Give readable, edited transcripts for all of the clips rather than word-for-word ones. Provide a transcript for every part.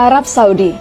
Arab Saudi,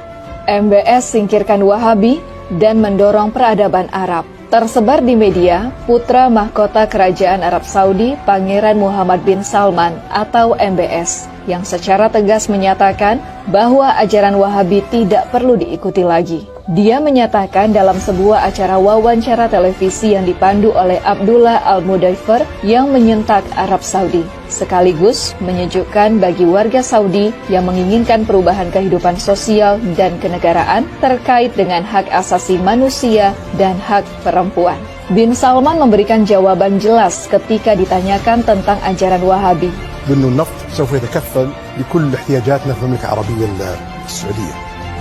MBS singkirkan Wahabi dan mendorong peradaban Arab. Tersebar di media, putra mahkota Kerajaan Arab Saudi, Pangeran Muhammad bin Salman atau MBS, yang secara tegas menyatakan bahwa ajaran Wahabi tidak perlu diikuti lagi. Dia menyatakan dalam sebuah acara wawancara televisi yang dipandu oleh Abdullah Al-Mudaifer yang menyentak Arab Saudi, sekaligus menyejukkan bagi warga Saudi yang menginginkan perubahan kehidupan sosial dan kenegaraan terkait dengan hak asasi manusia dan hak perempuan. Bin Salman memberikan jawaban jelas ketika ditanyakan tentang ajaran Wahabi. بأنه النفط سوف يتكفل لكل احتياجاتنا في المملكة العربية السعودية.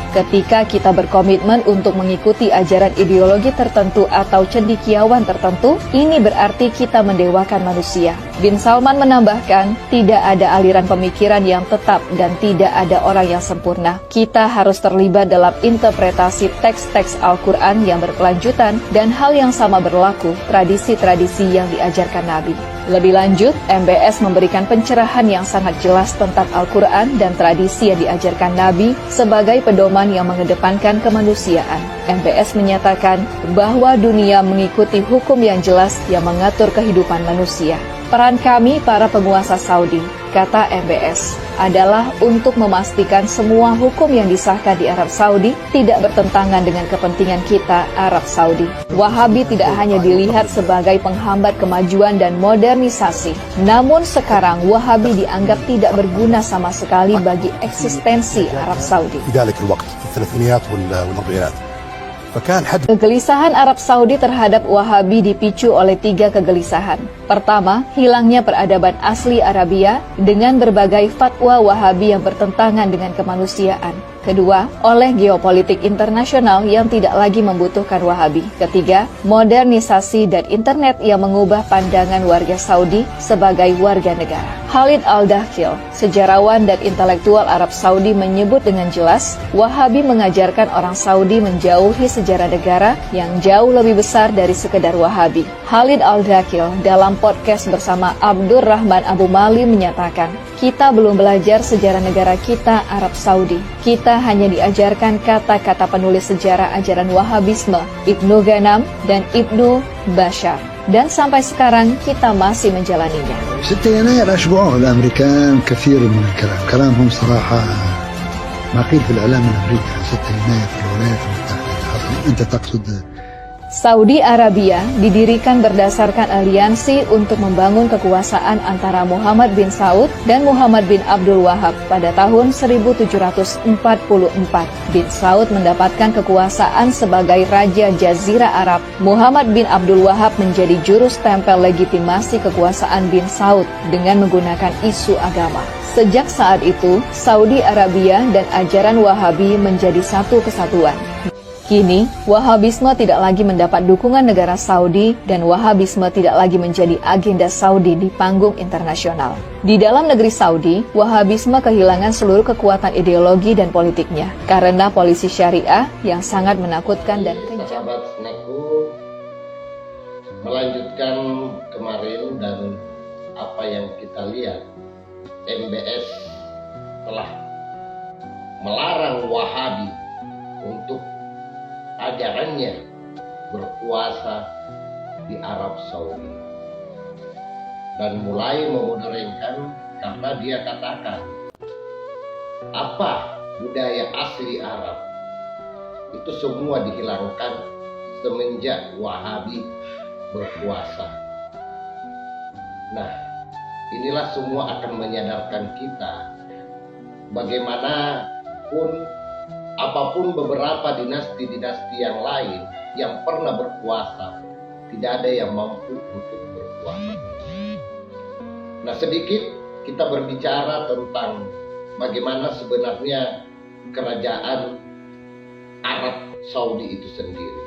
Ketika kita berkomitmen untuk mengikuti ajaran ideologi tertentu atau cendekiawan tertentu, ini berarti kita mendewakan manusia. Bin Salman menambahkan, tidak ada aliran pemikiran yang tetap dan tidak ada orang yang sempurna. Kita harus terlibat dalam interpretasi teks-teks Al-Quran yang berkelanjutan dan hal yang sama berlaku tradisi-tradisi yang diajarkan Nabi. Lebih lanjut, MBS memberikan pencerahan yang sangat jelas tentang Al-Quran dan tradisi yang diajarkan Nabi sebagai pedoman yang mengedepankan kemanusiaan. MBS menyatakan bahwa dunia mengikuti hukum yang jelas yang mengatur kehidupan manusia. Peran kami para penguasa Saudi, kata MBS, adalah untuk memastikan semua hukum yang disahkan di Arab Saudi tidak bertentangan dengan kepentingan kita Arab Saudi. Wahabi tidak hanya dilihat sebagai penghambat kemajuan dan modernisasi, namun sekarang Wahabi dianggap tidak berguna sama sekali bagi eksistensi Arab Saudi. Kegelisahan Arab Saudi terhadap Wahabi dipicu oleh 3 kegelisahan. Pertama, hilangnya peradaban asli Arabia dengan berbagai fatwa Wahabi yang bertentangan dengan kemanusiaan. Kedua, oleh geopolitik internasional yang tidak lagi membutuhkan Wahabi. Ketiga, modernisasi dan internet yang mengubah pandangan warga Saudi sebagai warga negara. Khalid Al-Dakhil, sejarawan dan intelektual Arab Saudi menyebut dengan jelas, Wahabi mengajarkan orang Saudi menjauhi sejarah negara yang jauh lebih besar dari sekedar Wahabi. Khalid Al-Dakhil dalam podcast bersama Abdur Rahman Abu Mali menyatakan, kita belum belajar sejarah negara kita Arab Saudi. Kita hanya diajarkan kata-kata penulis sejarah ajaran Wahabisme, Ibnu Ghanam dan Ibnu Bashar. Dan sampai sekarang kita masih menjalaninya. 6 يناير أشبعوه الأمريكان كثير من الكلام كلامهم صراحة ما قيل في الإعلام الأمريكي 6 يناير في الولايات المتحدة. أنت تقصد Saudi Arabia didirikan berdasarkan aliansi untuk membangun kekuasaan antara Muhammad bin Saud dan Muhammad bin Abdul Wahab pada tahun 1744. Bin Saud mendapatkan kekuasaan sebagai Raja Jazirah Arab. Muhammad bin Abdul Wahab menjadi juru stempel legitimasi kekuasaan bin Saud dengan menggunakan isu agama. Sejak saat itu, Saudi Arabia dan ajaran Wahabi menjadi satu kesatuan. Kini, Wahabisme tidak lagi mendapat dukungan negara Saudi dan Wahabisme tidak lagi menjadi agenda Saudi di panggung internasional. Di dalam negeri Saudi, Wahabisme kehilangan seluruh kekuatan ideologi dan politiknya karena polisi syariah yang sangat menakutkan dan kejam. Sahabat Snackku, melanjutkan kemarin dan apa yang kita lihat, MBS telah melarang Wahabi untuk ajarannya berkuasa di Arab Saudi dan mulai memodernkan karena dia katakan apa budaya asli Arab itu semua dihilangkan semenjak Wahabi berkuasa. Nah, inilah semua akan menyadarkan kita bagaimana apapun beberapa dinasti-dinasti yang lain yang pernah berkuasa, tidak ada yang mampu untuk berkuasa. Nah, sedikit kita berbicara tentang bagaimana sebenarnya kerajaan Arab Saudi itu sendiri.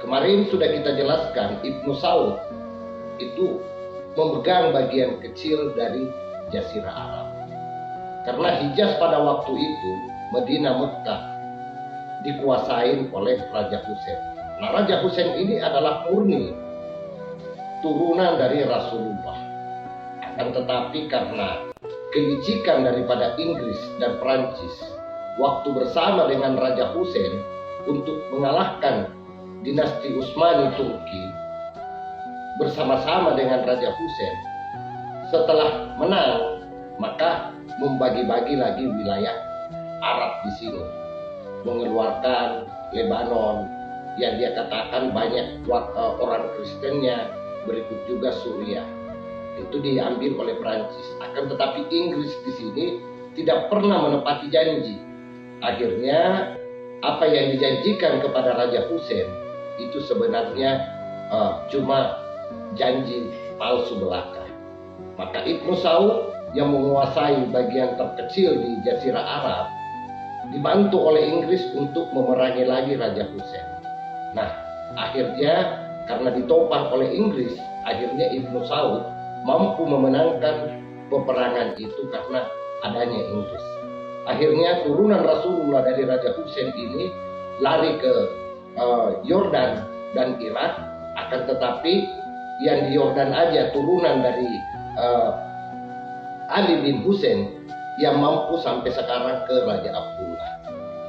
Kemarin sudah kita jelaskan, Ibnu Saud itu memegang bagian kecil dari Jazirah Arab. Karena Hijaz pada waktu itu, Madinah Mekah, dikuasain oleh Raja Hussein. Nah, Raja Hussein ini adalah murni turunan dari Rasulullah. Akan tetapi karena kelicikan daripada Inggris dan Prancis waktu bersama dengan Raja Hussein untuk mengalahkan dinasti Utsmani Turki bersama-sama dengan Raja Hussein. Setelah menang, maka membagi-bagi lagi wilayah Arab di sini, mengeluarkan Lebanon yang dia katakan banyak orang Kristennya, berikut juga Suriah. Itu diambil oleh Prancis. Akan tetapi Inggris di sini tidak pernah menepati janji. Akhirnya apa yang dijanjikan kepada Raja Hussein itu sebenarnya cuma janji palsu belaka. Maka Ibnu Saud yang menguasai bagian terkecil di Jazirah Arab dibantu oleh Inggris untuk memerangi lagi Raja Hussein. Nah, akhirnya karena ditopang oleh Inggris, akhirnya Ibnu Saud mampu memenangkan peperangan itu karena adanya Inggris. Akhirnya turunan Rasulullah dari Raja Hussein ini lari ke Yordan dan Irak, akan tetapi yang di Yordan aja turunan dari Ali bin Hussein yang mampu sampai sekarang ke Raja Abdullah.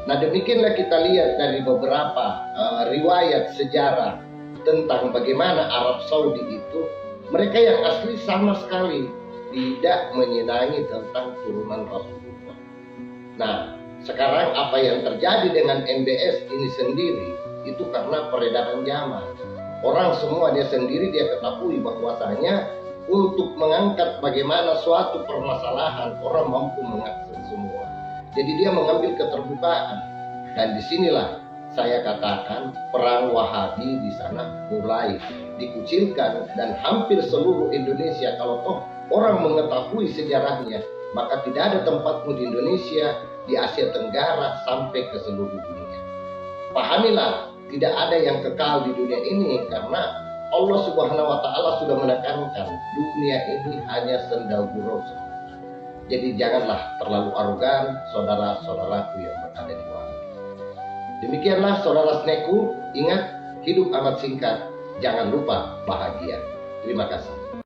Nah, demikianlah kita lihat dari beberapa riwayat sejarah tentang bagaimana Arab Saudi itu, mereka yang asli sama sekali tidak menyenangi tentang turunan Rasulullah. Nah, sekarang apa yang terjadi dengan MBS ini sendiri itu karena peredaran zaman. Orang semua dia sendiri dia ketahui bahwasanya untuk mengangkat bagaimana suatu permasalahan orang mampu mengakses semua. Jadi dia mengambil keterbukaan, dan disinilah saya katakan perang Wahabi di sana mulai dikucilkan, dan hampir seluruh Indonesia kalau toh orang mengetahui sejarahnya, maka tidak ada tempatmu di Indonesia, di Asia Tenggara sampai ke seluruh dunia. Pahamilah, tidak ada yang kekal di dunia ini karena Allah Subhanahu wa Ta'ala sudah menekankan dunia ini hanya sendal gurau semata. Jadi janganlah terlalu arogan saudara-saudaraku yang berada di bawah. Demikianlah saudara Sneku, ingat hidup amat singkat, jangan lupa bahagia. Terima kasih.